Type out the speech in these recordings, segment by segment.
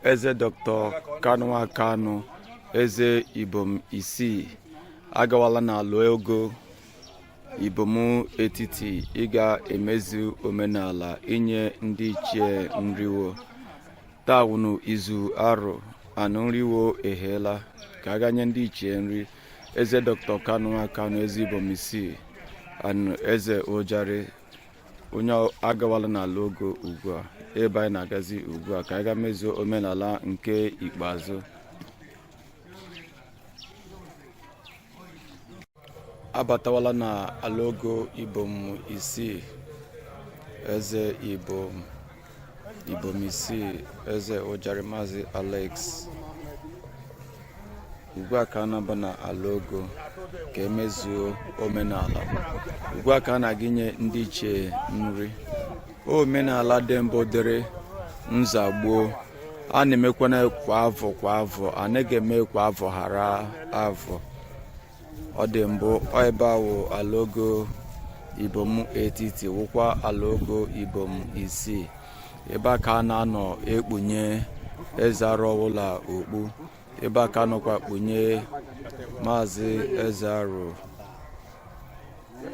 Eze Dr. Kanu Kanu, Eze Ibom Isii, agawala n'ala ogo Ibom etiti ịga emezu omenala inye ndị ichie nriwo. Taa wụnụ izu arụ anụ nriwo ehela ka a ganye ndị ichie nri. Eze Dr. Kanu Kanu, Eze Ibom Isii, and Eze Ojari onye agawala n'ala ogo ugbu a, ebe anyị na-agazi ugbu a ka anyị ga mezuo omenala nke ikpeazụ. Abatawala na ala ogo Ibom Isii, Eze Ibom Isii, Eze Ojari Mazi Alex. Ugbu a ka a na-aba na ala ogo ka emezuo omenala. Ugbu a ka a na-agịnye ndị ichie nri. Omenala dị mbụ dịrị nzagbo a na-emekwana kwa afọ, a naghị eme kwa afọ ghara afọ. Ọ dị mbụ ebe ahụ ala ogo Ibom etiti wụkwa ala ogo Ibom Isii. Ebe a ka a na-anọ ekpunye eze arụ ọbụla okpu. Ebe a ka a nọkwa kpunye Maazị Eze Arụ,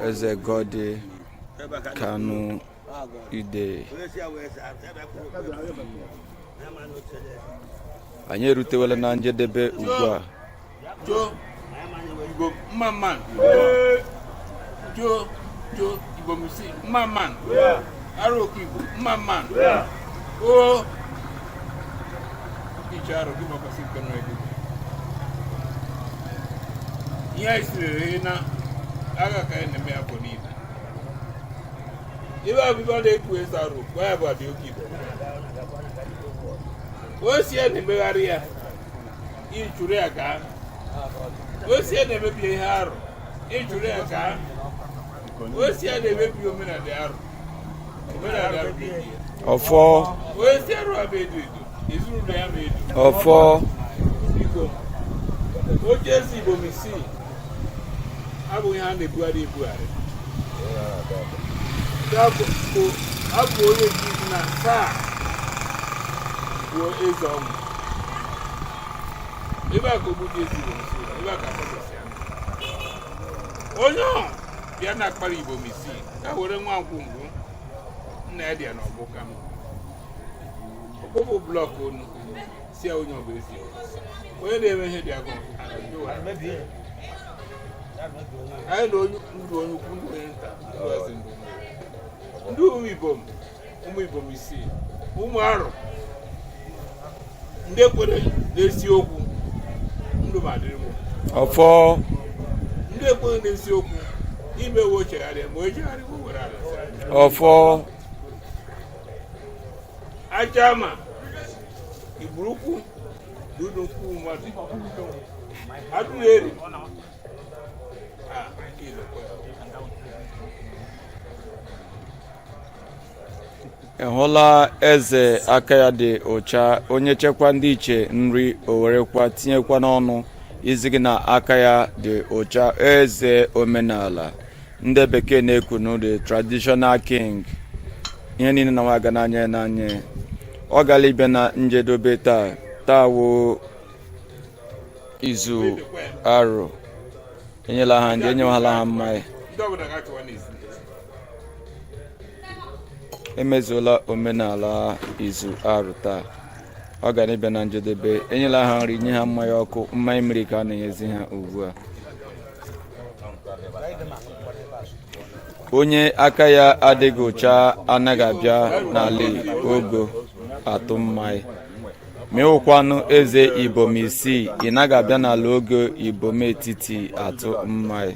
Eze Godi Kanu Ide. Anyị erutewela na njedebe ugbu a. Ibom Isii, Mmaman, Aroki, Mmaman, oh, Icharo, give up a second ready. Yes, Rena, Agaka and the Mea Bonita. If I have got a quiz, where about you keep it? What's here in the Begaria? In Chureaka? What's here the baby hair? In Chureaka? What's here the baby woman at the arrow? Of four. Where's the rabbit? Is room there made? Of four. What just Ibom Isii? I will hand the bloody blood. I will give na sa. What is on? If I could put this Ibom Isii, if I can put this. Oh no! They are not Ibom Isii. I wouldn't want to. Nadia no bokam. Obo block on see how you be see. When they head they are going. I know you do enter. Do Ibom. Ibom Isii. Umaro. Nde kwere na-esi okwu. Ndụ madịrị. Ofo. Nde kwere na-esi okwu. Ime wo chegharị ma o chegharị wo were ala. Ofo. Ajama Iburuku Duduku Mati Aduneri Ehụla eze aka ya dị ọcha, onye chekwa ndị iche nri o werekwa tinyekwa n'ọnụ izigi na aka ya dị ọcha. Eze omenala ndị bekee na-ekwu the traditional king. Ihe niile na nwaga n'anya ọ gara ibe na njedobe taa wo izu arụ enyela ha ndị enyewahala ha mmanya. Emezuola omenala izu arụ taa. Ọ gara ibe na njedebe enyela ha nri, nye ha mmanya ọkụ, mmanya mmiri ka a na-enyezi ha ugbu a. Onye aka ya adịghị ọcha anaghị abịa n'ala ogo atụ mmanya. Mewụkwanụ Eze Ibom Isii, ị naghị abịa n'ala ogo Ibom etiti atụ mmanya.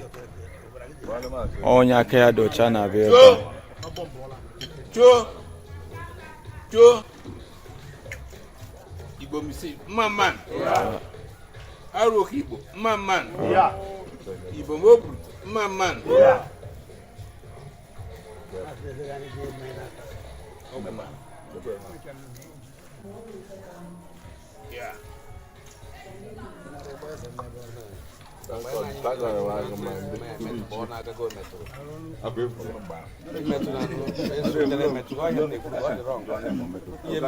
Onye aka ya dị ọcha na-abịa ebe a. Ibom Isii, Mmaman. Aroki Igbo, Mmaman. Ibom Obru, Mmaman. Yeah. Iya,